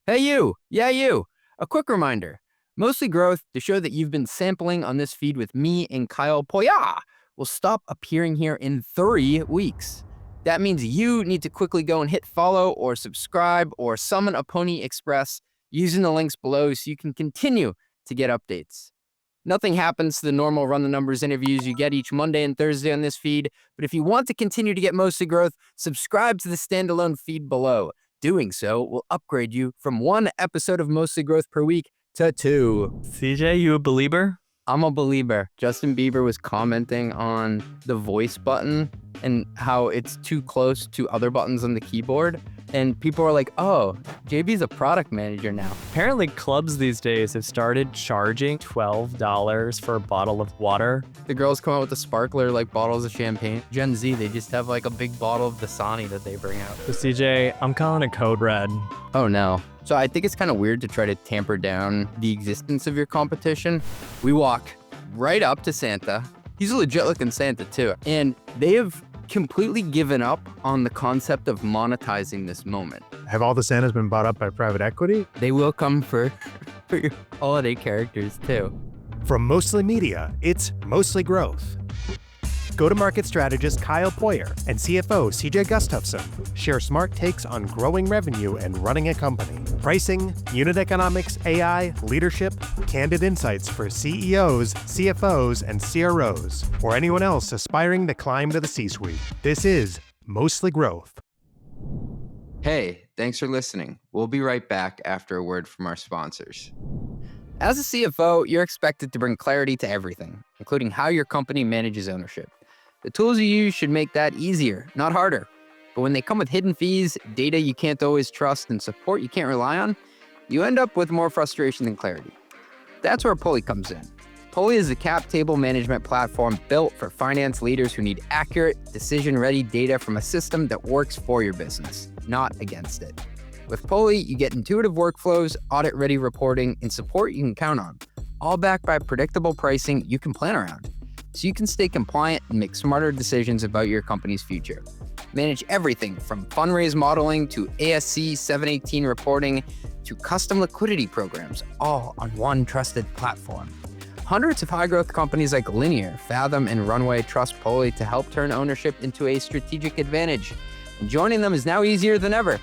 Hey, you. Yeah, you. A quick reminder. Mostly Growth, the show that you've been sampling on this feed with me and Kyle Poyar, will stop appearing here in 3 weeks. That means you need to quickly go and hit follow or subscribe or summon a Pony Express using the links below so you can continue to get updates. Nothing happens to the normal Run the Numbers interviews you get each Monday and Thursday on this feed, but if you want to continue to get Mostly Growth, subscribe to the standalone feed below. Doing so will upgrade you from 1 episode of Mostly Growth per week to 2. CJ, you a believer? I'm a believer. Justin Bieber was commenting on the voice button and how it's too close to other buttons on the keyboard. And people are like, oh, JB's a product manager now. Apparently clubs these days have started charging $12 for a bottle of water. The girls come out with the sparkler, like bottles of champagne. Gen Z, they just have like a big bottle of Dasani that they bring out. So CJ, I'm calling a code red. Oh no. So I think it's kind of weird to try to tamper down the existence of your competition. We walk right up to Santa. He's a legit looking Santa too. And they have completely given up on the concept of monetizing this moment. Have all the Santas been bought up by private equity? They will come for your holiday characters too. From Mostly Media, it's Mostly Growth. Go-to-market strategist Kyle Poyar and CFO CJ Gustafson share smart takes on growing revenue and running a company. Pricing, unit economics, AI, leadership, candid insights for CEOs, CFOs, and CROs, or anyone else aspiring to climb to the C-suite. This is Mostly Growth. Hey, thanks for listening. We'll be right back after a word from our sponsors. As a CFO, you're expected to bring clarity to everything, including how your company manages ownership. The tools you use should make that easier, not harder. But when they come with hidden fees, data you can't always trust, and support you can't rely on, you end up with more frustration than clarity. That's where Pulley comes in. Pulley is a cap table management platform built for finance leaders who need accurate, decision-ready data from a system that works for your business, not against it. With Pulley, you get intuitive workflows, audit-ready reporting, and support you can count on, all backed by predictable pricing you can plan around, so you can stay compliant and make smarter decisions about your company's future. Manage everything from fundraise modeling to ASC 718 reporting to custom liquidity programs, all on one trusted platform. Hundreds of high-growth companies like Linear, Fathom, and Runway trust Pulley to help turn ownership into a strategic advantage. And joining them is now easier than ever.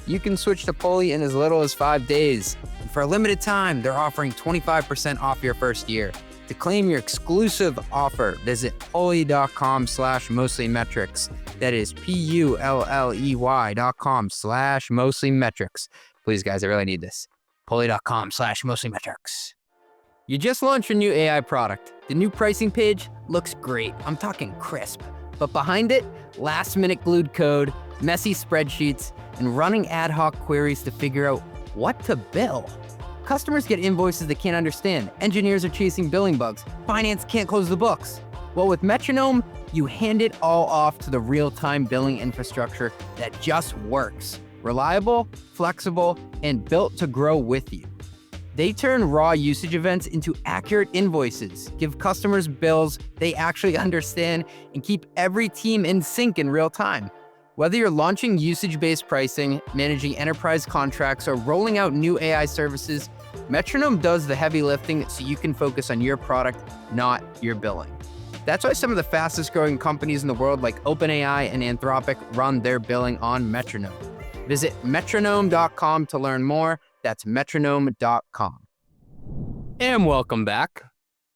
You can switch to Pulley in as little as 5 days. And for a limited time, they're offering 25% off your first year. To claim your exclusive offer, visit pulley.com/mostlymetrics. That is PULLEY.com/mostlymetrics. Please, guys, I really need this. Pulley.com/mostlymetrics. You just launched your new AI product. The new pricing page looks great. I'm talking crisp. But behind it, last-minute glued code, messy spreadsheets, and running ad hoc queries to figure out what to bill. Customers get invoices they can't understand. Engineers are chasing billing bugs. Finance can't close the books. Well, with Metronome, you hand it all off to the real-time billing infrastructure that just works. Reliable, flexible, and built to grow with you. They turn raw usage events into accurate invoices, give customers bills they actually understand, and keep every team in sync in real time. Whether you're launching usage-based pricing, managing enterprise contracts, or rolling out new AI services, Metronome does the heavy lifting so you can focus on your product, not your billing. That's why some of the fastest growing companies in the world like OpenAI and Anthropic run their billing on Metronome. Visit metronome.com to learn more. That's metronome.com. And welcome back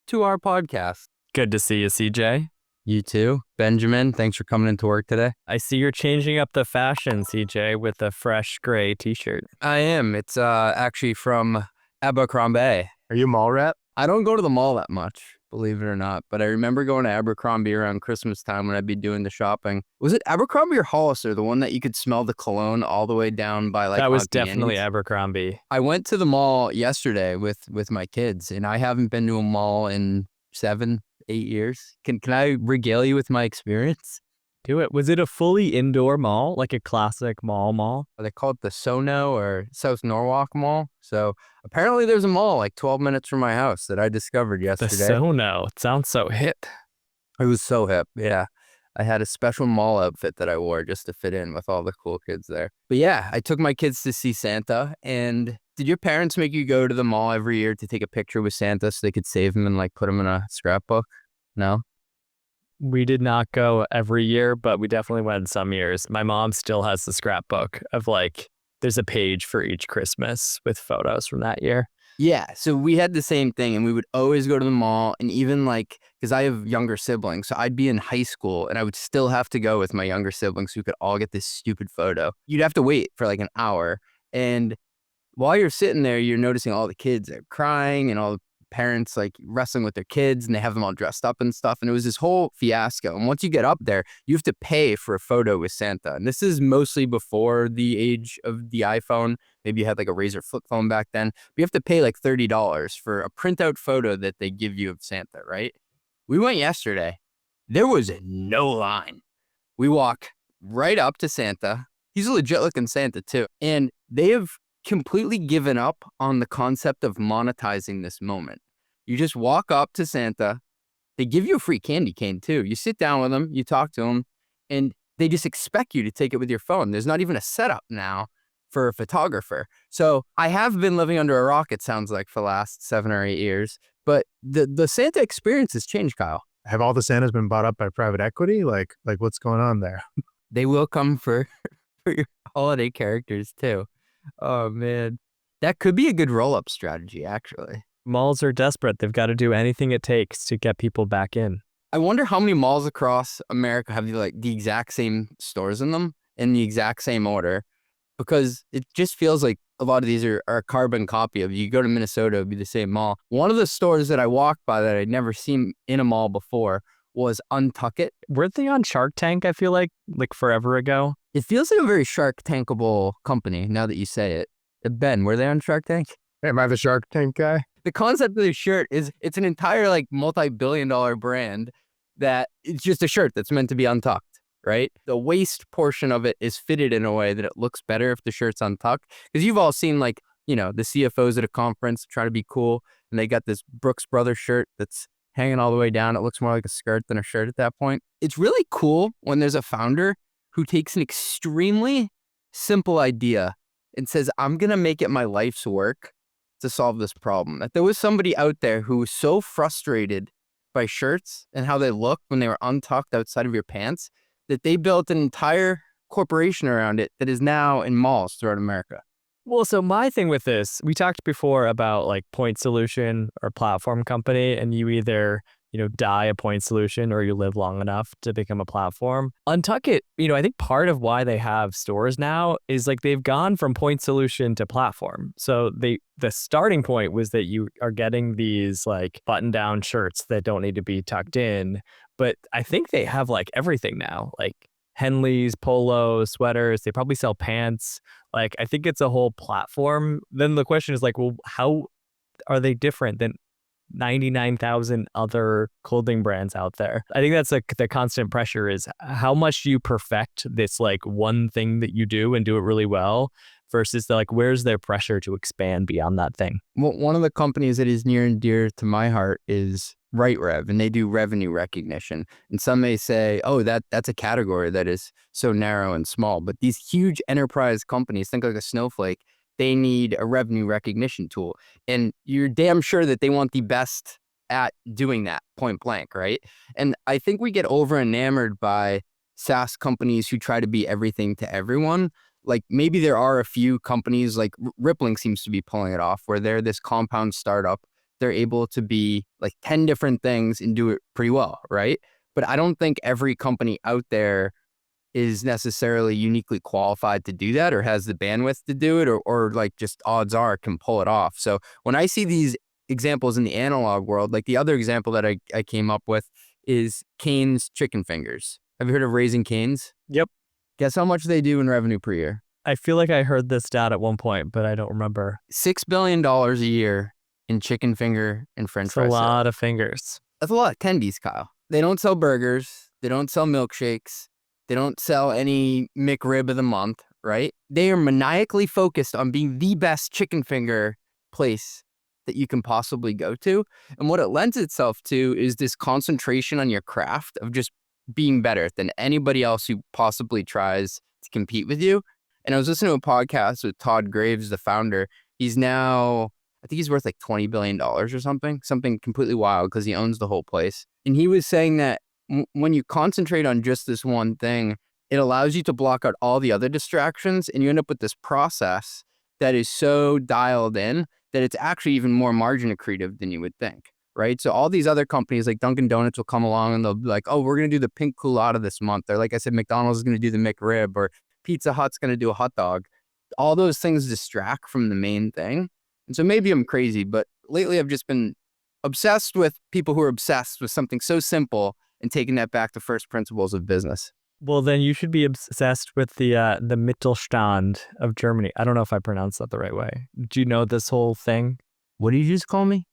to our podcast. Good to see you, CJ. You too. Benjamin, thanks for coming into work today. I see you're changing up the fashion, CJ, with a fresh gray t-shirt. I am. It's actually from Abercrombie. Are you a mall rat? I don't go to the mall that much, believe it or not, but I remember going to Abercrombie around Christmas time when I'd be doing the shopping. Was it Abercrombie or Hollister, the one that you could smell the cologne all the way down by like That was Mount definitely Peonies? Abercrombie. I went to the mall yesterday with my kids, and I haven't been to a mall in 7-8 years. Can I regale you with my experience? Do it. Was it a fully indoor mall, like a classic mall? They call it the Sono or South Norwalk Mall. So apparently there's a mall like 12 minutes from my house that I discovered The yesterday. Sono. It sounds so hip. It was so hip, yeah. I had a special mall outfit that I wore just to fit in with all the cool kids there. But yeah, I took my kids to see Santa. And did your parents make you go to the mall every year to take a picture with Santa so they could save him and like put him in a scrapbook? No? We did not go every year, but we definitely went some years. My mom still has the scrapbook of like, there's a page for each Christmas with photos from that year. Yeah, so we had the same thing, and we would always go to the mall, and even like, because I have younger siblings, so I'd be in high school, and I would still have to go with my younger siblings so we could all get this stupid photo. You'd have to wait for like an hour, and while you're sitting there, you're noticing all the kids are crying, and all the parents like wrestling with their kids, and they have them all dressed up and stuff, and it was this whole fiasco. And once you get up there, you have to pay for a photo with Santa, and this is mostly before the age of the iPhone. Maybe you had like a Razr flip phone back then. But you have to pay like $30 for a printout photo that they give you of Santa, right? We went yesterday. There was no line. We walk right up to Santa. He's a legit looking Santa too. And they have completely given up on the concept of monetizing this moment. You just walk up to Santa. They give you a free candy cane too. You sit down with them, you talk to them, and they just expect you to take it with your phone. There's not even a setup now for a photographer. So I have been living under a rock, it sounds like, for the last 7 or 8 years. But the Santa experience has changed, Kyle. Have all the Santas been bought up by private equity? Like what's going on there? They will come for your holiday characters too. Oh man, that could be a good roll-up strategy, actually. Malls are desperate. They've got to do anything it takes to get people back in. I wonder how many malls across America have the exact same stores in them in the exact same order, because it just feels like a lot of these are a carbon copy of, you go to Minnesota, it'd be the same mall. One of the stores that I walked by that I'd never seen in a mall before was Untuckit. Weren't they on Shark Tank, I feel like forever ago? It feels like a very Shark Tankable company now that you say it. Ben, were they on Shark Tank? Hey, am I the Shark Tank guy? The concept of the shirt is it's an entire like multi-billion-dollar brand that it's just a shirt that's meant to be untucked, right? The waist portion of it is fitted in a way that it looks better if the shirt's untucked. Because you've all seen like, the CFOs at a conference try to be cool, and they got this Brooks Brothers shirt that's hanging all the way down. It looks more like a skirt than a shirt at that point. It's really cool when there's a founder who takes an extremely simple idea and says, I'm going to make it my life's work to solve this problem. That there was somebody out there who was so frustrated by shirts and how they look when they were untucked outside of your pants that they built an entire corporation around it that is now in malls throughout America. Well, so my thing with this, we talked before about like point solution or platform company, and you either, die a point solution or you live long enough to become a platform. Untuckit, I think part of why they have stores now is like they've gone from point solution to platform. So the starting point was that you are getting these like button down shirts that don't need to be tucked in. But I think they have like everything now, like Henleys, polos, sweaters. They probably sell pants. Like, I think it's a whole platform. Then the question is like, well, how are they different than 99,000 other clothing brands out there? I think that's like the constant pressure is how much do you perfect this like one thing that you do and do it really well versus where's their pressure to expand beyond that thing? Well, one of the companies that is near and dear to my heart is RightRev, and they do revenue recognition. And some may say, oh, that's a category that is so narrow and small. But these huge enterprise companies, think like a Snowflake, they need a revenue recognition tool. And you're damn sure that they want the best at doing that, point blank, right? And I think we get over enamored by SaaS companies who try to be everything to everyone. Like maybe there are a few companies like Rippling seems to be pulling it off, where they're this compound startup. They're able to be like 10 different things and do it pretty well, right? But I don't think every company out there is necessarily uniquely qualified to do that or has the bandwidth to do it, or like just odds are can pull it off. So when I see these examples in the analog world, like the other example that I came up with is Cane's Chicken Fingers. Have you heard of Raising Cane's? Yep. Guess how much they do in revenue per year? I feel like I heard this stat at one point, but I don't remember. $6 billion a year in chicken finger and french fries. That's a lot of fingers. That's a lot of tendies, Kyle. They don't sell burgers. They don't sell milkshakes. They don't sell any McRib of the month, right? They are maniacally focused on being the best chicken finger place that you can possibly go to. And what it lends itself to is this concentration on your craft of just being better than anybody else who possibly tries to compete with you. And I was listening to a podcast with Todd Graves, the founder. He's now, I think he's worth like $20 billion or something completely wild because he owns the whole place. And he was saying that when you concentrate on just this one thing, it allows you to block out all the other distractions, and you end up with this process that is so dialed in that it's actually even more margin accretive than you would think, right? So all these other companies like Dunkin' Donuts will come along and they'll be like, oh, we're going to do the pink culotta this month. Or like I said, McDonald's is going to do the McRib, or Pizza Hut's going to do a hot dog. All those things distract from the main thing. And so maybe I'm crazy, but lately I've just been obsessed with people who are obsessed with something so simple and taking that back to first principles of business. Well, then you should be obsessed with the Mittelstand of Germany. I don't know if I pronounced that the right way. Do you know this whole thing? What did you just call me?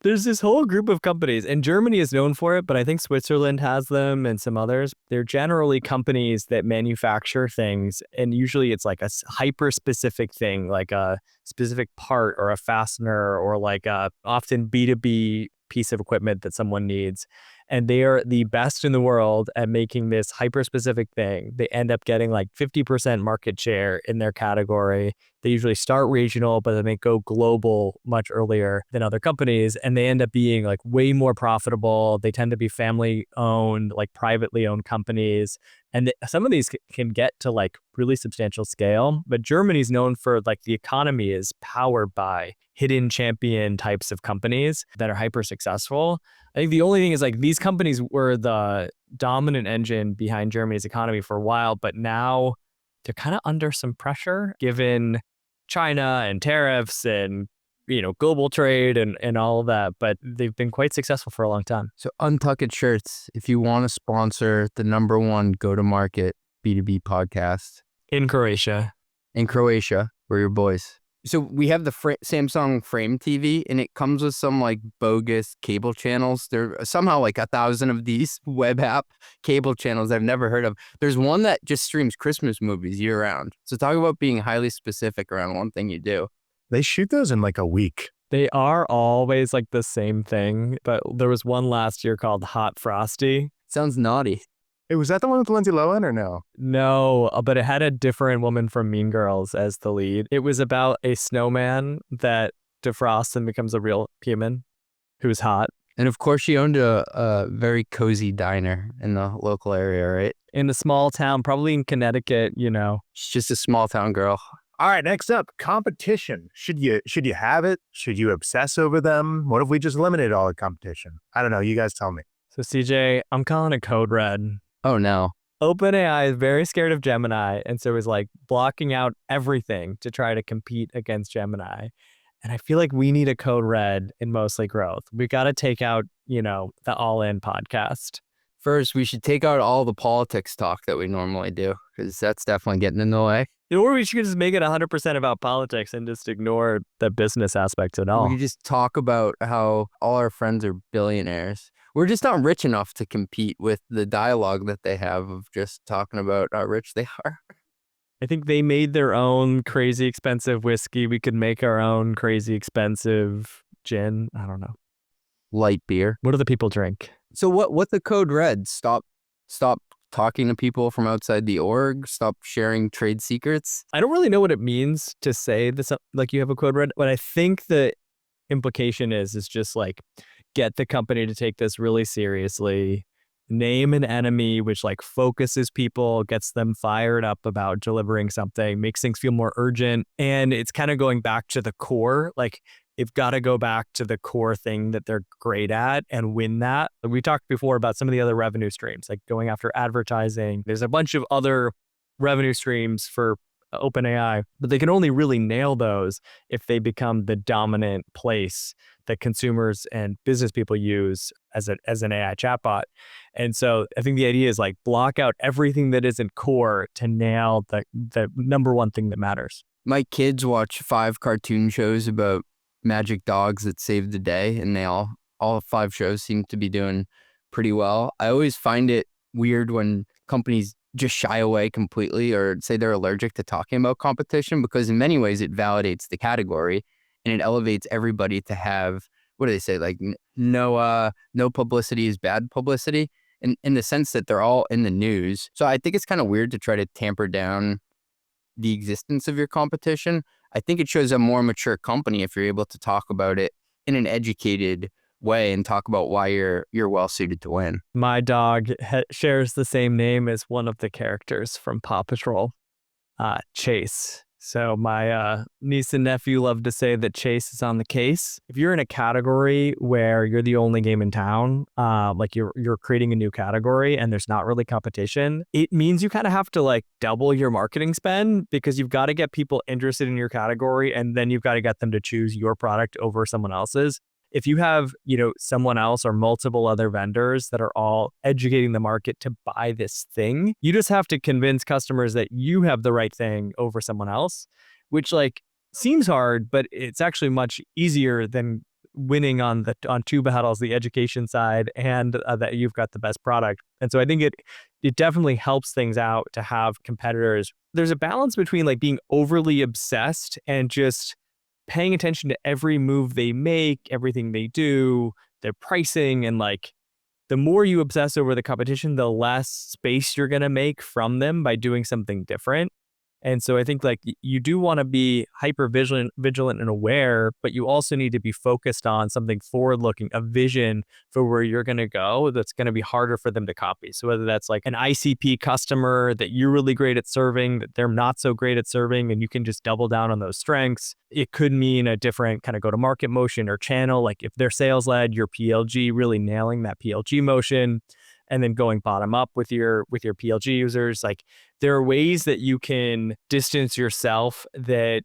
There's this whole group of companies, and Germany is known for it, but I think Switzerland has them and some others. They're generally companies that manufacture things, and usually it's like a hyper-specific thing, like a specific part or a fastener or like a often B2B piece of equipment that someone needs. And they are the best in the world at making this hyper-specific thing. They end up getting like 50% market share in their category. They usually start regional, but then they go global much earlier than other companies. And they end up being like way more profitable. They tend to be family owned, like privately owned companies. And some of these can get to like really substantial scale. But Germany's known for like the economy is powered by hidden champion types of companies that are hyper successful. I think the only thing is like these companies were the dominant engine behind Germany's economy for a while, but now they're kind of under some pressure given China and tariffs and, you know, global trade and all of that, but they've been quite successful for a long time. So Untuckit shirts, if you want to sponsor the number one go-to-market B2B podcast. In Croatia. We're your boys. So we have the Samsung Frame TV, and it comes with some like bogus cable channels. There are somehow like 1,000 of these web app cable channels I've never heard of. There's one that just streams Christmas movies year round. So talk about being highly specific around one thing you do. They shoot those in like a week. They are always like the same thing, but there was one last year called Hot Frosty. Sounds naughty. Hey, was that the one with Lindsay Lohan or no? No, but it had a different woman from Mean Girls as the lead. It was about a snowman that defrosts and becomes a real human who's hot. And of course, she owned a very cozy diner in the local area, right? In a small town, probably in Connecticut, you know. She's just a small town girl. All right, next up, competition. Should you have it? Should you obsess over them? What if we just eliminated all the competition? I don't know. You guys tell me. So CJ, I'm calling it code red. Oh, no. OpenAI is very scared of Gemini, and so is like blocking out everything to try to compete against Gemini. And I feel like we need a code red in Mostly Growth. We got to take out, you know, the All In podcast. First, we should take out all the politics talk that we normally do, because that's definitely getting in the way. Or we should just make it 100% about politics and just ignore the business aspects at all. We could just talk about how all our friends are billionaires. We're just not rich enough to compete with the dialogue that they have of just talking about how rich they are. I think they made their own crazy expensive whiskey. We could make our own crazy expensive gin. I don't know. Light beer. What do the people drink? So what's the code red? Stop talking to people from outside the org. Stop sharing trade secrets. I don't really know what it means to say this, like you have a code red. What I think the implication is just like, get the company to take this really seriously, name an enemy, which like focuses people, gets them fired up about delivering something, makes things feel more urgent. And it's kind of going back to the core. Like you've got to go back to the core thing that they're great at and win that. We talked before about some of the other revenue streams, like going after advertising. There's a bunch of other revenue streams for OpenAI, but they can only really nail those if they become the dominant place that consumers and business people use as an AI chatbot. And so I think the idea is like block out everything that isn't core to nail the number one thing that matters. My kids watch 5 cartoon shows about magic dogs that saved the day, and they all 5 shows seem to be doing pretty well. I always find it weird when companies just shy away completely or say they're allergic to talking about competition, because in many ways it validates the category and it elevates everybody to have what do they say? Like no publicity is bad publicity, in the sense that they're all in the news. So I think it's kind of weird to try to tamper down the existence of your competition. I think it shows a more mature company if you're able to talk about it in an educated way and talk about why you're well suited to win. My dog shares the same name as one of the characters from Paw Patrol, Chase. So my niece and nephew love to say that Chase is on the case. If you're in a category where you're the only game in town, like you're creating a new category and there's not really competition, it means you kind of have to like double your marketing spend, because you've got to get people interested in your category, and then you've got to get them to choose your product over someone else's. If you have, someone else or multiple other vendors that are all educating the market to buy this thing, you just have to convince customers that you have the right thing over someone else, which like seems hard, but it's actually much easier than winning on two battles, the education side and that you've got the best product. And so I think it definitely helps things out to have competitors. There's a balance between like being overly obsessed and just paying attention to every move they make, everything they do, their pricing, and like the more you obsess over the competition, the less space you're going to make from them by doing something different. And so I think like you do want to be hyper vigilant and aware, but you also need to be focused on something forward looking, a vision for where you're going to go that's going to be harder for them to copy. So whether that's like an ICP customer that you're really great at serving, that they're not so great at serving, and you can just double down on those strengths. It could mean a different kind of go to market motion or channel. Like if they're sales led, your PLG, really nailing that PLG motion, and then going bottom up with your PLG users. Like there are ways that you can distance yourself that,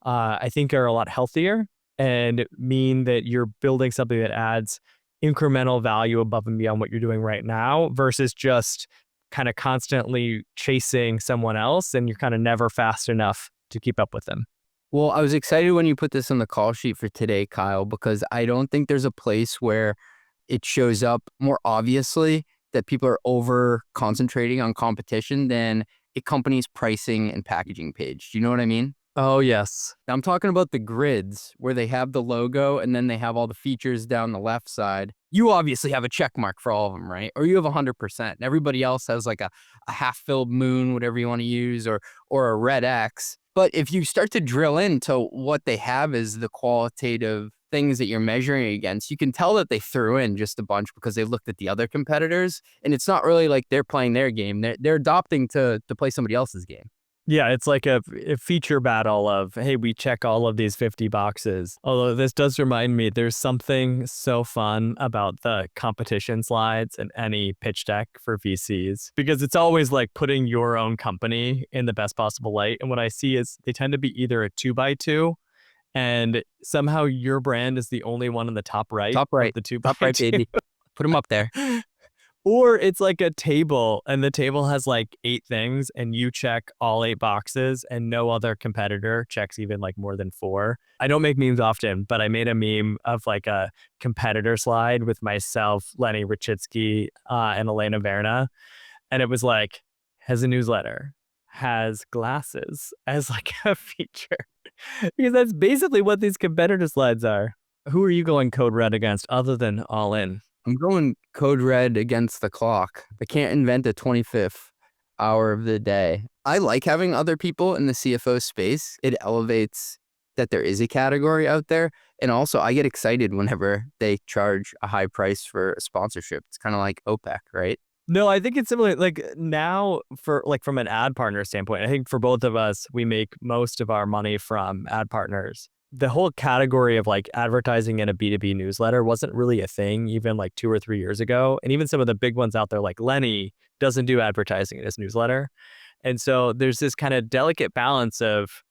I think are a lot healthier and mean that you're building something that adds incremental value above and beyond what you're doing right now, versus just kind of constantly chasing someone else and you're kind of never fast enough to keep up with them. Well, I was excited when you put this on the call sheet for today, Kyle, because I don't think there's a place where it shows up more obviously that people are over concentrating on competition than a company's pricing and packaging page. Do you know what I mean? Oh, yes. I'm talking about the grids where they have the logo and then they have all the features down the left side. You obviously have a check mark for all of them, right? Or you have 100%. Everybody else has like a half-filled moon, whatever you want to use, or a red X. But if you start to drill into what they have as the qualitative things that you're measuring against, you can tell that they threw in just a bunch because they looked at the other competitors, and it's not really like they're playing their game. They're adopting to play somebody else's game. Yeah, it's like a feature battle of, hey, we check all of these 50 boxes. Although this does remind me, there's something so fun about the competition slides in any pitch deck for VCs, because it's always like putting your own company in the best possible light. And what I see is they tend to be either a 2x2, and somehow your brand is the only one in the top right. Top right. Of the 2x2. Top right, baby. Put them up there. Or it's like a table, and the table has like 8 things, and you check all 8 boxes, and no other competitor checks even like more than 4. I don't make memes often, but I made a meme of like a competitor slide with myself, Lenny Rachitsky, and Elena Verna. And it was like, has a newsletter, has glasses as like a feature. Because that's basically what these competitor slides are. Who are you going code red against other than All In? I'm going code red against the clock. I can't invent a 25th hour of the day. I like having other people in the CFO space. It elevates that there is a category out there. And also I get excited whenever they charge a high price for a sponsorship. It's kind of like OPEC, right? No, I think it's similar. Like now, for like from an ad partner standpoint, I think for both of us, we make most of our money from ad partners. The whole category of like advertising in a B2B newsletter wasn't really a thing even like 2 or 3 years ago. And even some of the big ones out there like Lenny doesn't do advertising in his newsletter. And so there's this kind of delicate balance of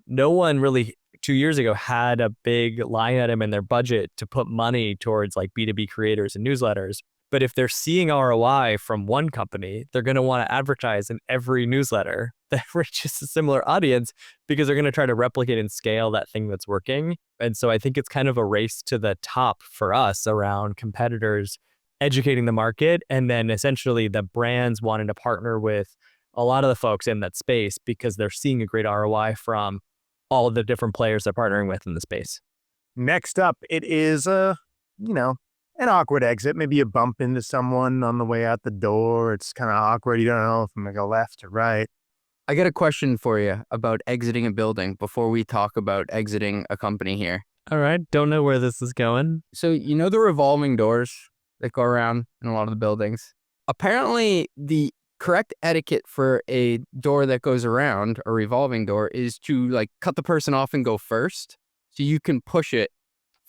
no one really 2 years ago had a big line item in their budget to put money towards like B2B creators and newsletters. But if they're seeing ROI from one company, they're going to want to advertise in every newsletter that reaches a similar audience, because they're going to try to replicate and scale that thing that's working. And so I think it's kind of a race to the top for us around competitors educating the market, and then essentially the brands wanting to partner with a lot of the folks in that space because they're seeing a great ROI from all of the different players they're partnering with in the space. Next up, it is an awkward exit. Maybe you bump into someone on the way out the door. It's kind of awkward. You don't know if I'm going to go left or right. I got a question for you about exiting a building before we talk about exiting a company here. All right. Don't know where this is going. So, the revolving doors that go around in a lot of the buildings? Apparently, the correct etiquette for a door that goes around, a revolving door, is to cut the person off and go first so you can push it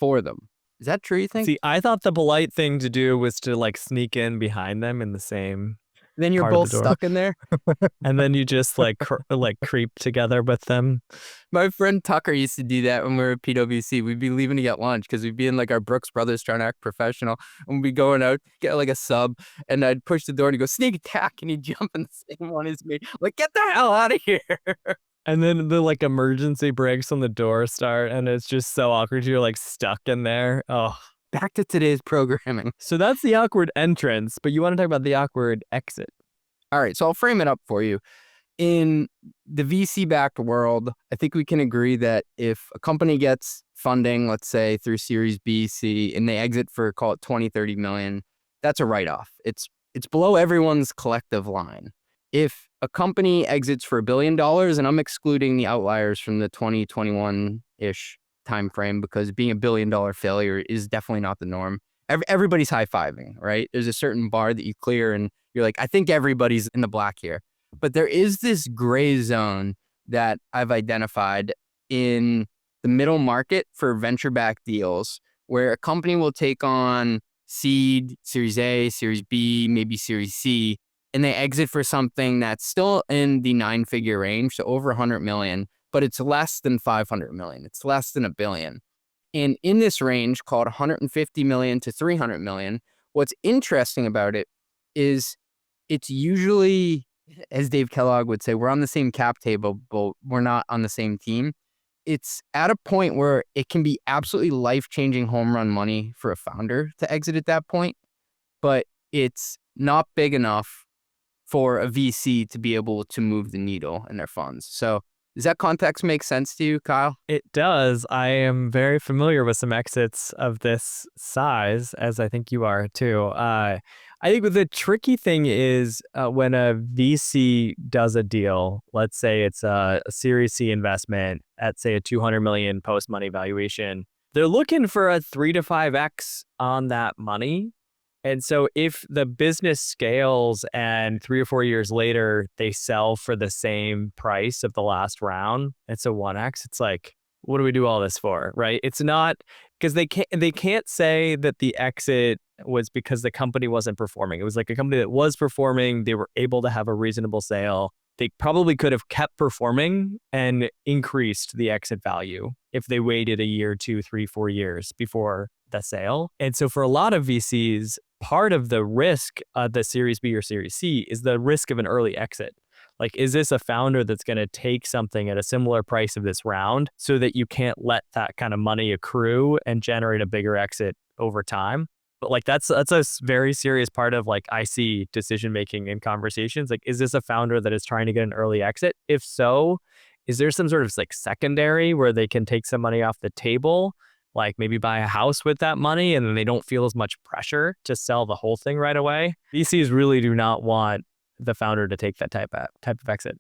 for them. Is that true, you think? See, I thought the polite thing to do was to sneak in behind them in the same. Then you're part of both the door. stuck in there. And then you just creep together with them. My friend Tucker used to do that when we were at PwC. We'd be leaving to get lunch because we'd be in our Brooks Brothers trying to act professional. And we'd be going out, get a sub, and I'd push the door and he'd go, sneak attack, and he'd jump in the same one as me. Get the hell out of here. And then the emergency brakes on the door start, and it's just so awkward. You're stuck in there. Oh. Back to today's programming. So that's the awkward entrance, but you want to talk about the awkward exit. All right, so I'll frame it up for you. In the VC-backed world, I think we can agree that if a company gets funding, let's say through Series B, C, and they exit for, call it 20, 30 million, that's a write-off. It's below everyone's collective line. If a company exits for $1 billion, and I'm excluding the outliers from the 2021-ish time frame because being $1 billion failure is definitely not the norm. Everybody's high-fiving, right? There's a certain bar that you clear and you're I think everybody's in the black here. But there is this gray zone that I've identified in the middle market for venture-backed deals where a company will take on seed, Series A, Series B, maybe Series C, and they exit for something that's still in the 9-figure range, so over 100 million, but it's less than 500 million. It's less than $1 billion. And in this range called 150 million to 300 million, what's interesting about it is it's usually, as Dave Kellogg would say, we're on the same cap table, but we're not on the same team. It's at a point where it can be absolutely life-changing home run money for a founder to exit at that point, but it's not big enough for a VC to be able to move the needle in their funds. So does that context make sense to you, Kyle? It does. I am very familiar with some exits of this size, as I think you are too. I think the tricky thing is when a VC does a deal, let's say it's a Series C investment at, say, a 200 million post-money valuation, they're looking for a 3 to 5x on that money. And so if the business scales and 3 or 4 years later, they sell for the same price of the last round, it's a 1x. It's what do we do all this for, right? It's not because they can't say that the exit was because the company wasn't performing. It was a company that was performing. They were able to have a reasonable sale. They probably could have kept performing and increased the exit value if they waited a year, 2, 3, 4 years before the sale. And so for a lot of VCs, part of the risk of the Series B or Series C is the risk of an early exit. Is this a founder that's going to take something at a similar price of this round so that you can't let that kind of money accrue and generate a bigger exit over time? But that's a very serious part of IC decision making in conversations. Is this a founder that is trying to get an early exit? If so, is there some sort of secondary where they can take some money off the table? Maybe buy a house with that money and then they don't feel as much pressure to sell the whole thing right away. VCs really do not want the founder to take that type of exit.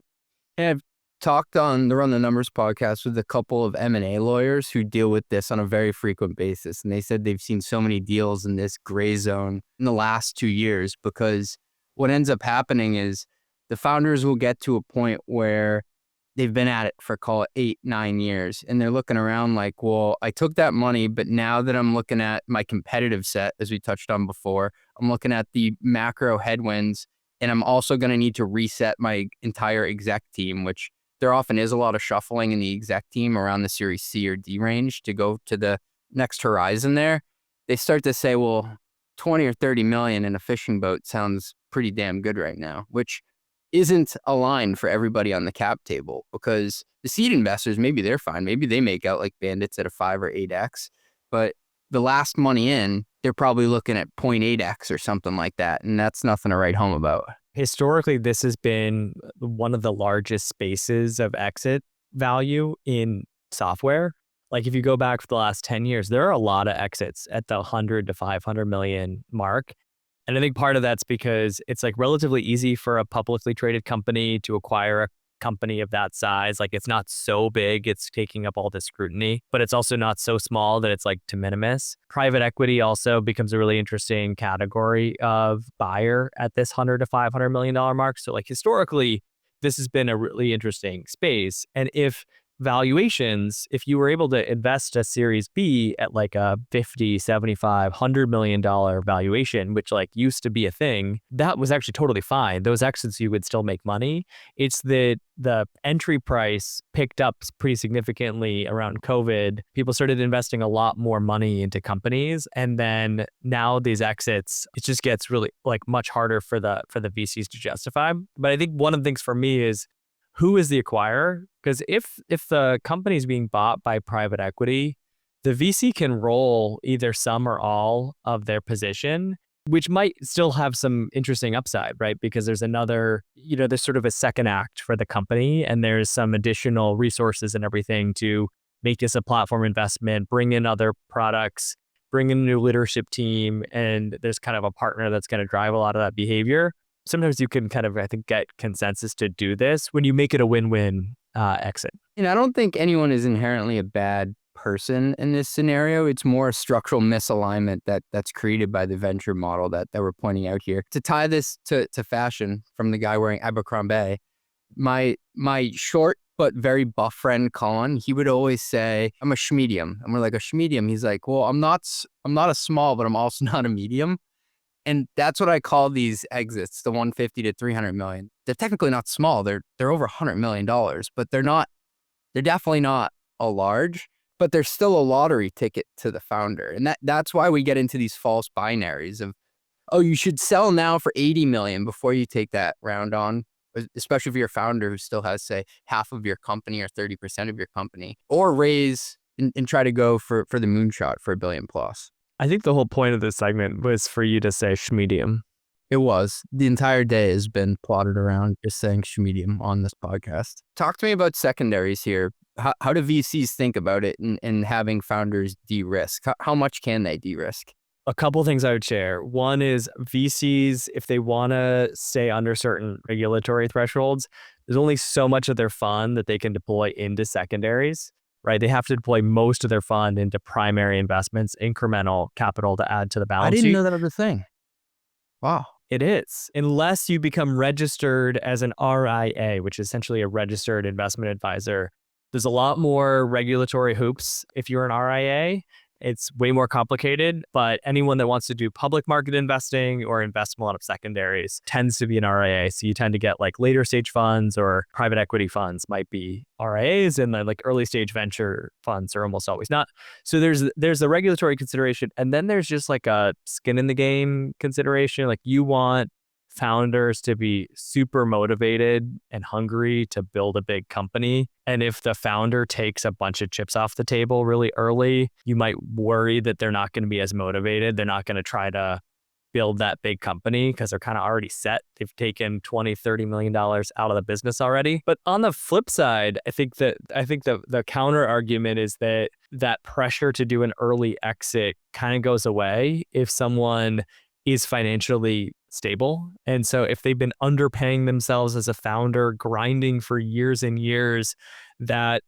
And I've talked on the Run the Numbers podcast with a couple of M&A lawyers who deal with this on a very frequent basis. And they said they've seen so many deals in this gray zone in the last 2 years because what ends up happening is the founders will get to a point where they've been at it for, call it 8, 9 years. And they're looking around well, I took that money, but now that I'm looking at my competitive set, as we touched on before, I'm looking at the macro headwinds, and I'm also going to need to reset my entire exec team, which there often is a lot of shuffling in the exec team around the Series C or D range to go to the next horizon there. They start to say, well, 20 or 30 million in a fishing boat sounds pretty damn good right now, which isn't aligned for everybody on the cap table because the seed investors, maybe they're fine. Maybe they make out like bandits at a 5 or 8x, but the last money in, they're probably looking at 0.8x or something like that. And that's nothing to write home about. Historically, this has been one of the largest spaces of exit value in software. Like if you go back for the last 10 years, there are a lot of exits at the 100 to 500 million mark. And I think part of that's because it's like relatively easy for a publicly traded company to acquire a company of that size. Like it's not so big, it's taking up all this scrutiny, but it's also not so small that it's like de minimis. Private equity also becomes a really interesting category of buyer at this 100 to 500 million dollar mark. So like historically, this has been a really interesting space. And if valuations, if you were able to invest a Series B at like a 50, 75, $100 million valuation, which like used to be a thing, that was actually totally fine. Those exits, you would still make money. It's that the entry price picked up pretty significantly around COVID. People started investing a lot more money into companies. And then now these exits, it just gets really like much harder for the VCs to justify. But I think one of the things for me is, who is the acquirer? Because if the company is being bought by private equity, the VC can roll either some or all of their position, which might still have some interesting upside, right? Because there's another, there's sort of a second act for the company, and there's some additional resources and everything to make this a platform investment, bring in other products, bring in a new leadership team, and there's kind of a partner that's going to drive a lot of that behavior. Sometimes you can kind of, I think, get consensus to do this when you make it a win-win exit. I don't think anyone is inherently a bad person in this scenario. It's more a structural misalignment that's created by the venture model that we're pointing out here. To tie this to fashion from the guy wearing Abercrombie, my short but very buff friend Colin, he would always say, "I'm a schmedium." And we're like, "A schmedium?" He's like, "Well, I'm not a small, but I'm also not a medium." And that's what I call these exits, the 150 to 300 million. They're technically not small. They're over $100 million, but they're definitely not a large, but they're still a lottery ticket to the founder. And that's why we get into these false binaries of, oh, you should sell now for 80 million before you take that round on, especially if you're a founder who still has, say, half of your company or 30% of your company, or raise and try to go for the moonshot for $1 billion plus. I think the whole point of this segment was for you to say schmedium. It was. The entire day has been plotted around just saying schmedium on this podcast. Talk to me about secondaries here. How do VCs think about it and having founders de-risk? How much can they de-risk? A couple things I would share. One is VCs, if they want to stay under certain regulatory thresholds, there's only so much of their fund that they can deploy into secondaries. Right, they have to deploy most of their fund into primary investments, incremental capital to add to the balance sheet. I didn't know that was a thing. Wow. It is, unless you become registered as an RIA, which is essentially a registered investment advisor. There's a lot more regulatory hoops if you're an RIA. It's way more complicated, but anyone that wants to do public market investing or invest in a lot of secondaries tends to be an RIA. So you tend to get like later stage funds, or private equity funds might be RIAs, and then like early stage venture funds are almost always not. So there's a regulatory consideration, and then there's just like a skin in the game consideration. Like you want founders to be super motivated and hungry to build a big company. And if the founder takes a bunch of chips off the table really early, you might worry that they're not going to be as motivated. They're not going to try to build that big company because they're kind of already set. They've taken $20, $30 million out of the business already. But on the flip side, I think the counter argument is that pressure to do an early exit kind of goes away if someone is financially stable. And so if they've been underpaying themselves as a founder, grinding for years and years, that,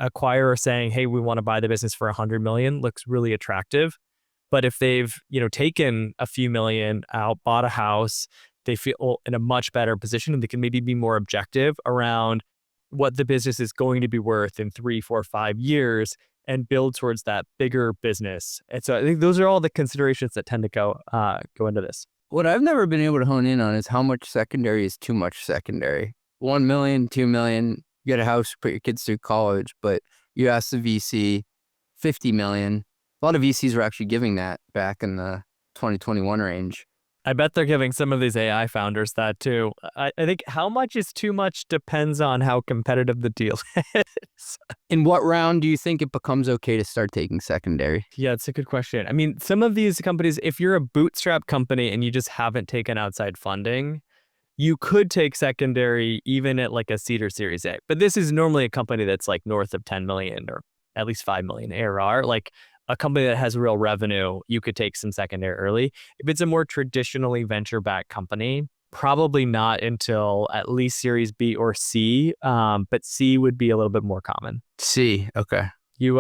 acquirer saying, hey, we want to buy the business for 100 million looks really attractive. But if they've, taken a few million out, bought a house, they feel in a much better position, and they can maybe be more objective around what the business is going to be worth in 3, 4, 5 years, and build towards that bigger business. And so I think those are all the considerations that tend to go into this. What I've never been able to hone in on is how much secondary is too much secondary. 1 million, 2 million, you get a house, put your kids through college, but you ask the VC, 50 million. A lot of VCs were actually giving that back in the 2021 range. I bet they're giving some of these AI founders that too. I think how much is too much depends on how competitive the deal is. In what round do you think it becomes okay to start taking secondary? Yeah, it's a good question. I mean, some of these companies, if you're a bootstrap company and you just haven't taken outside funding, you could take secondary even at like a seed or Series A. But this is normally a company that's like north of 10 million or at least 5 million ARR. Like a company that has real revenue, you could take some secondary early. If it's a more traditionally venture-backed company, probably not until at least Series B or C, but C would be a little bit more common. C. Okay. You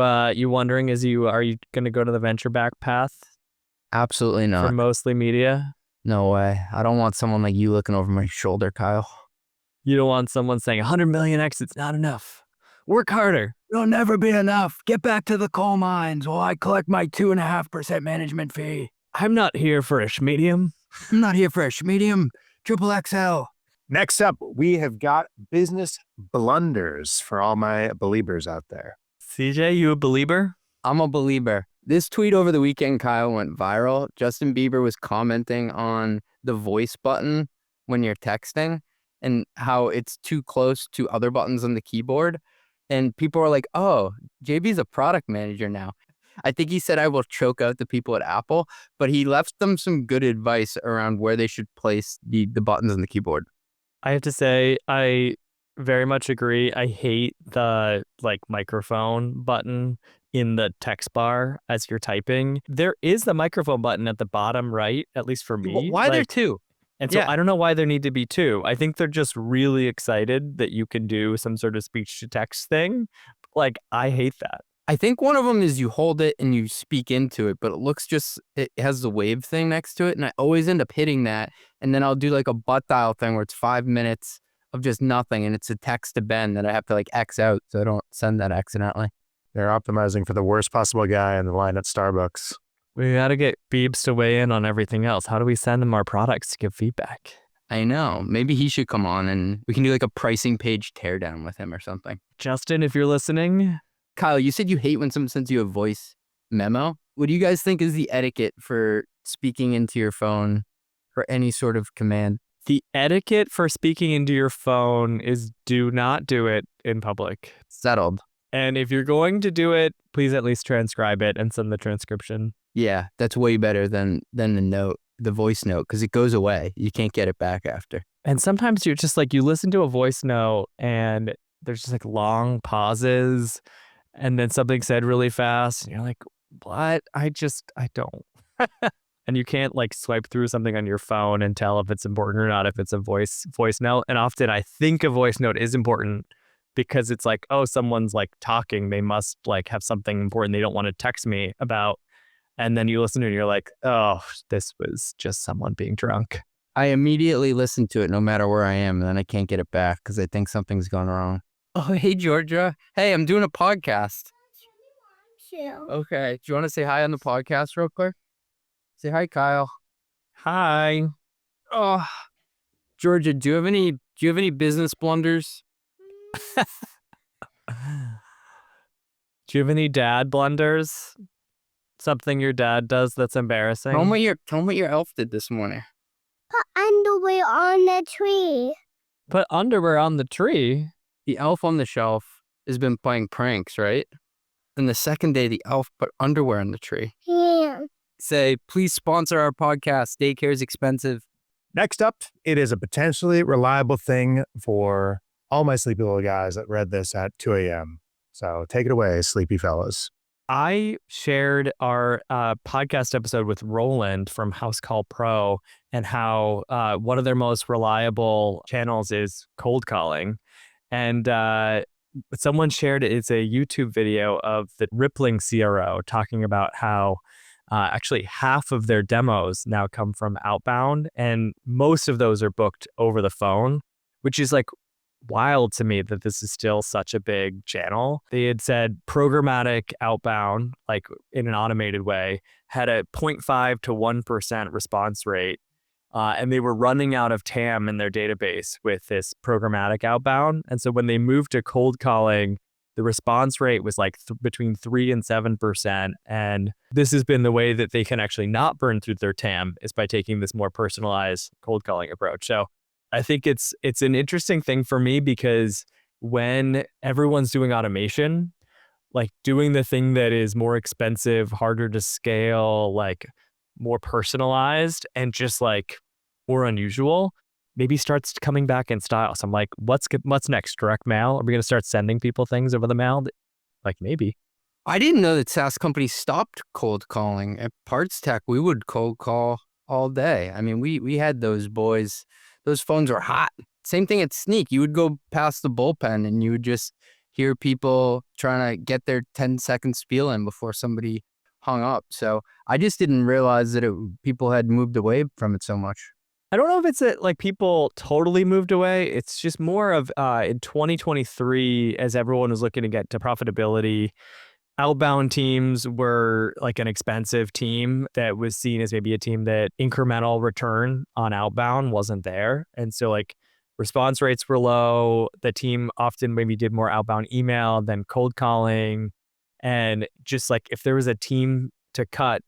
wondering, are you going to go to the venture-backed path Absolutely for not. mostly media? No way. I don't want someone like you looking over my shoulder, Kyle. You don't want someone saying 100 million exits, not enough. Work harder. It'll never be enough. Get back to the coal mines while I collect my 2.5% management fee. I'm not here for a medium. I'm not here for a medium, triple XL. Next up, we have got business blunders for all my believers out there. CJ, you a believer? I'm a believer. This tweet over the weekend, Kyle, went viral. Justin Bieber was commenting on the voice button when you're texting and how it's too close to other buttons on the keyboard. And people were like, oh, JB's a product manager now. I think he said I will choke out the people at Apple, but he left them some good advice around where they should place the buttons on the keyboard. I have to say, I very much agree. I hate the microphone button in the text bar as you're typing. There is the microphone button at the bottom right, at least for me. Why are there two? And so I don't know why there need to be two. I think they're just really excited that you can do some sort of speech to text thing. Like, I hate that. I think one of them is you hold it and you speak into it, but it has the wave thing next to it. And I always end up hitting that. And then I'll do like a butt dial thing where it's 5 minutes of just nothing. And it's a text to Ben that I have to X out so I don't send that accidentally. They're optimizing for the worst possible guy in the line at Starbucks. We got to get Biebs to weigh in on everything else. How do we send him our products to give feedback? I know. Maybe he should come on and we can do like a pricing page teardown with him or something. Justin, if you're listening. Kyle, you said you hate when someone sends you a voice memo. What do you guys think is the etiquette for speaking into your phone for any sort of command? The etiquette for speaking into your phone is do not do it in public. Settled. And if you're going to do it, please at least transcribe it and send the transcription. Yeah, that's way better than the voice note, because it goes away. You can't get it back after. And sometimes you're just you listen to a voice note and there's just long pauses and then something said really fast and you're like, what? I don't. And you can't swipe through something on your phone and tell if it's important or not, if it's a voice note. And often I think a voice note is important because it's oh, someone's talking. They must have something important they don't want to text me about. And then you listen to it and you're like, oh, this was just someone being drunk. I immediately listen to it no matter where I am, and then I can't get it back because I think something's gone wrong. Oh, hey, Georgia. Hey, I'm doing a podcast. Okay. Do you want to say hi on the podcast real quick? Say hi, Kyle. Hi. Oh, Georgia, do you have any business blunders? Do you have any dad blunders? Something your dad does that's embarrassing? Tell me what your elf did this morning. Put underwear on the tree. Put underwear on the tree? The elf on the shelf has been playing pranks, right? And the second day, the elf put underwear on the tree. Yeah. Say, please sponsor our podcast. Daycare is expensive. Next up, it is a potentially reliable thing for all my sleepy little guys that read this at 2 a.m. So take it away, sleepy fellas. I shared our podcast episode with Roland from House Call Pro and how one of their most reliable channels is cold calling. And someone shared it's a YouTube video of the Rippling CRO talking about how actually half of their demos now come from outbound, and most of those are booked over the phone, which is wild to me that this is still such a big channel. They had said programmatic outbound, in an automated way, had a 0.5 to 1% response rate. And they were running out of TAM in their database with this programmatic outbound. And so when they moved to cold calling, the response rate was between 3 and 7%. And this has been the way that they can actually not burn through their TAM, is by taking this more personalized cold calling approach. So I think it's an interesting thing for me, because when everyone's doing automation, doing the thing that is more expensive, harder to scale, more personalized and just more unusual, maybe starts coming back in style. So I'm what's next? Direct mail? Are we going to start sending people things over the mail? Maybe. I didn't know that SaaS companies stopped cold calling. At Parts Tech, we would cold call all day. I mean, we had those boys. Those phones were hot. Same thing at Sneak. You would go past the bullpen and you would just hear people trying to get their 10-second spiel in before somebody hung up. So I just didn't realize that people had moved away from it so much. I don't know if it's that like people totally moved away. It's just more of in 2023, as everyone was looking to get to profitability, outbound teams were like an expensive team that was seen as maybe a team that incremental return on outbound wasn't there. And so like response rates were low. The team often maybe did more outbound email than cold calling. And just like if there was a team to cut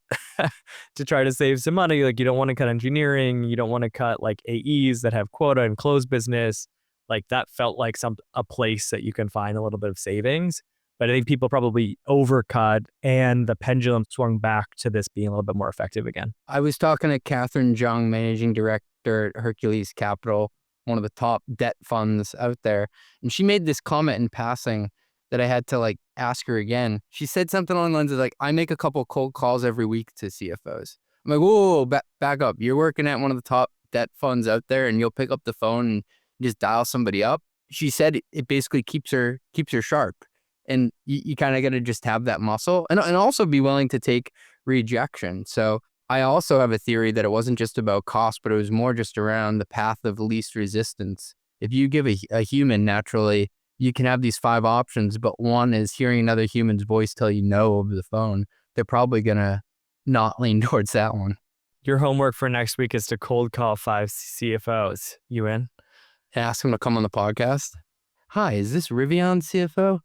to try to save some money, like you don't want to cut engineering, you don't want to cut like AEs that have quota and close business. Like that felt like a place that you can find a little bit of savings. But I think people probably overcut and the pendulum swung back to this being a little bit more effective again. I was talking to Catherine Jhung, managing director at Hercules Capital, one of the top debt funds out there. And she made this comment in passing that I had to like ask her again. She said something along the lines of like, I make a couple cold calls every week to CFOs. I'm like, whoa, back up. You're working at one of the top debt funds out there and you'll pick up the phone and just dial somebody up. She said it basically keeps her sharp. And you kind of got to just have that muscle and also be willing to take rejection. So I also have a theory that it wasn't just about cost, but it was more just around the path of least resistance. If you give a human naturally, you can have these 5 options, but one is hearing another human's voice tell you no over the phone. They're probably going to not lean towards that one. Your homework for next week is to cold call 5 CFOs. You in? Ask them to come on the podcast. Hi, is this Rivian CFO?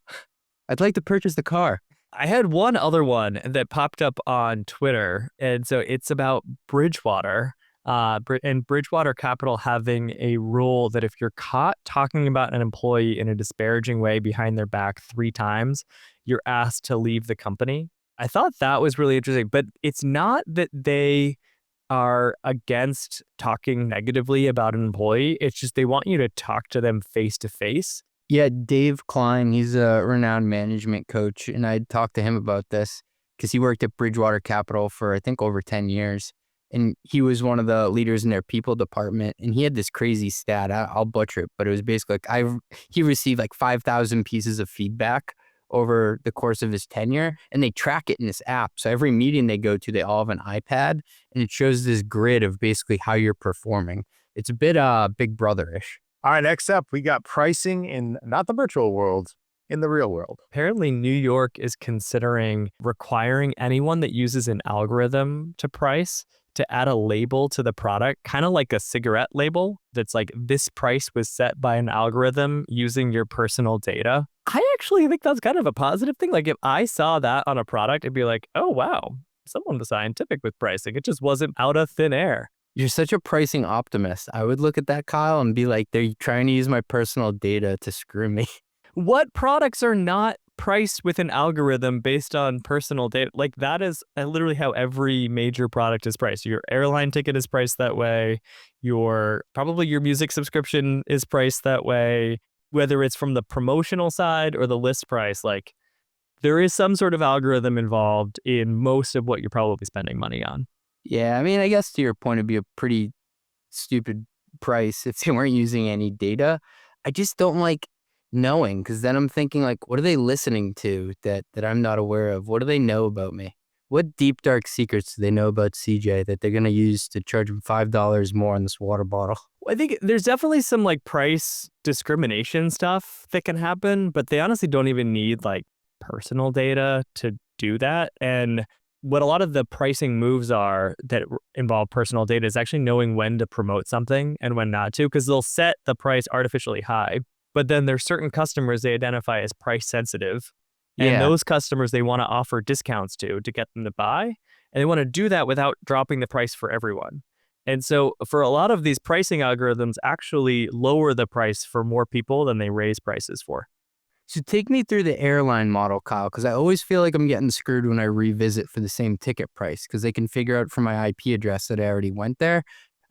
I'd like to purchase the car. I had one other one that popped up on Twitter. And so it's about Bridgewater. And Bridgewater Capital having a rule that if you're caught talking about an employee in a disparaging way behind their back 3 times, you're asked to leave the company. I thought that was really interesting, but it's not that they are against talking negatively about an employee. It's just they want you to talk to them face to face. Yeah, Dave Klein, he's a renowned management coach, and I talked to him about this because he worked at Bridgewater Capital for, I think, over 10 years. And he was one of the leaders in their people department. And he had this crazy stat. I'll butcher it, but it was basically like he received like 5,000 pieces of feedback over the course of his tenure. And they track it in this app. So every meeting they go to, they all have an iPad. And it shows this grid of basically how you're performing. It's a bit Big Brother-ish. All right, next up, we got pricing in not the virtual world, in the real world. Apparently, New York is considering requiring anyone that uses an algorithm to price to add a label to the product, kind of like a cigarette label that's like, this price was set by an algorithm using your personal data. I actually think that's kind of a positive thing. Like if I saw that on a product, it'd be like, oh, wow, someone was scientific with pricing. It just wasn't out of thin air. You're such a pricing optimist. I would look at that, Kyle, and be like, they're trying to use my personal data to screw me. What products are not priced with an algorithm based on personal data? Like that is literally how every major product is priced. Your airline ticket is priced that way. Probably your music subscription is priced that way, whether it's from the promotional side or the list price. Like there is some sort of algorithm involved in most of what you're probably spending money on. Yeah, I mean, I guess to your point, it'd be a pretty stupid price if they weren't using any data. I just don't like knowing, because then I'm thinking like, what are they listening to that I'm not aware of? What do they know about me? What deep, dark secrets do they know about CJ that they're going to use to charge him $5 more on this water bottle? I think there's definitely some like price discrimination stuff that can happen, but they honestly don't even need like personal data to do that. And what a lot of the pricing moves are that involve personal data is actually knowing when to promote something and when not to, because they'll set the price artificially high. But then there's certain customers they identify as price sensitive. And those customers they want to offer discounts to get them to buy. And they want to do that without dropping the price for everyone. And so for a lot of these pricing algorithms actually lower the price for more people than they raise prices for. So take me through the airline model, Kyle, because I always feel like I'm getting screwed when I revisit for the same ticket price because they can figure out from my IP address that I already went there.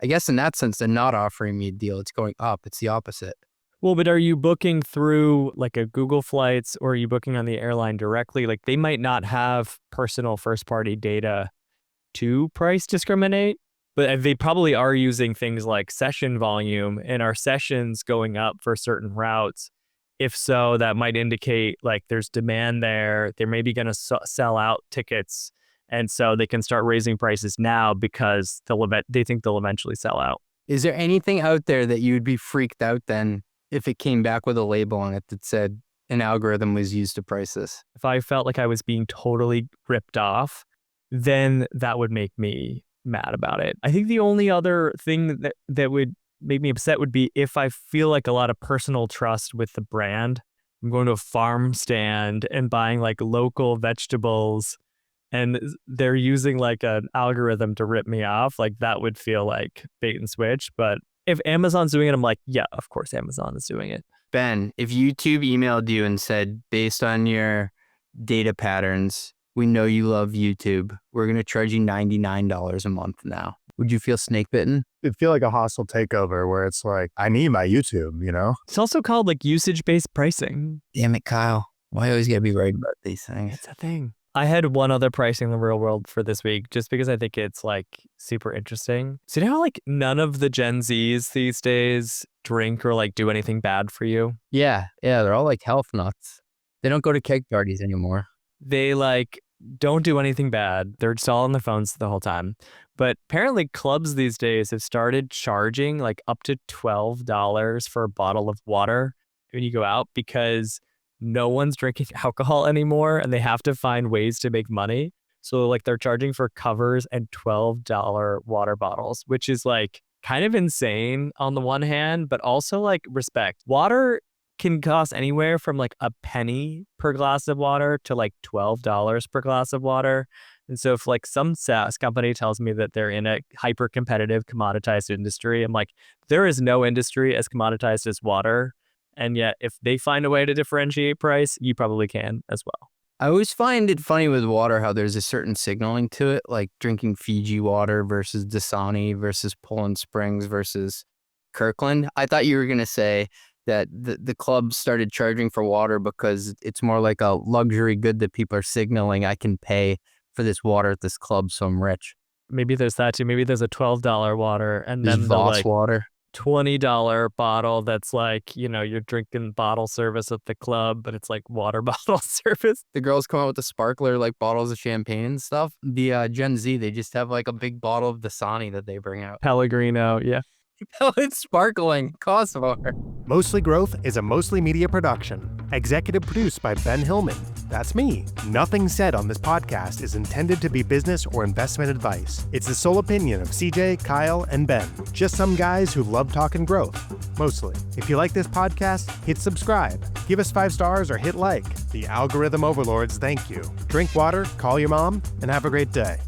I guess in that sense, they're not offering me a deal. It's going up. It's the opposite. Well, but are you booking through like a Google Flights or are you booking on the airline directly? Like they might not have personal first-party data to price discriminate, but they probably are using things like session volume and are sessions going up for certain routes. If so, that might indicate like there's demand there. They're maybe going to sell out tickets. And so they can start raising prices now because they think they'll eventually sell out. Is there anything out there that you'd be freaked out then if it came back with a label on it that said an algorithm was used to price this? If I felt like I was being totally ripped off, then that would make me mad about it. I think the only other thing that would make me upset would be if I feel like a lot of personal trust with the brand. I'm going to a farm stand and buying like local vegetables and they're using like an algorithm to rip me off. Like that would feel like bait and switch. But if Amazon's doing it, I'm like, yeah, of course Amazon is doing it. Ben, if YouTube emailed you and said, based on your data patterns, we know you love YouTube, we're going to charge you $99 a month now, would you feel snake bitten? It'd feel like a hostile takeover where it's like, I need my YouTube, you know? It's also called like usage-based pricing. Damn it, Kyle. Why you always got to be right about these things? It's a thing. I had one other pricing in the real world for this week just because I think it's like super interesting. So you know how like none of the Gen Zs these days drink or like do anything bad for you? Yeah, they're all like health nuts. They don't go to keg parties anymore. They like don't do anything bad. They're just all on their phones the whole time. But apparently clubs these days have started charging like up to $12 for a bottle of water when you go out because no one's drinking alcohol anymore and they have to find ways to make money. So like they're charging for covers and $12 water bottles, which is like kind of insane on the one hand, but also like respect. Water can cost anywhere from like a penny per glass of water to like $12 per glass of water. And so if like some SaaS company tells me that they're in a hyper competitive commoditized industry, I'm like, there is no industry as commoditized as water. And yet if they find a way to differentiate price, you probably can as well. I always find it funny with water how there's a certain signaling to it, like drinking Fiji water versus Dasani versus Poland Springs versus Kirkland. I thought you were going to say that the club started charging for water because it's more like a luxury good that people are signaling I can pay for this water at this club, so I'm rich. Maybe there's that too. Maybe there's a $12 water and There's then the Voss like water. $20 bottle that's like, you know, you're drinking bottle service at the club, but it's like water bottle service. The girls come out with the sparkler, like bottles of champagne and stuff. The Gen Z, they just have like a big bottle of Dasani that they bring out. Pellegrino, yeah. It's sparkling. Costs more. Mostly Growth is a Mostly Media production. Executive produced by Ben Hillman. That's me. Nothing said on this podcast is intended to be business or investment advice. It's the sole opinion of CJ, Kyle, and Ben. Just some guys who love talking growth. Mostly. If you like this podcast, hit subscribe. Give us 5 stars or hit like. The algorithm overlords thank you. Drink water, call your mom, and have a great day.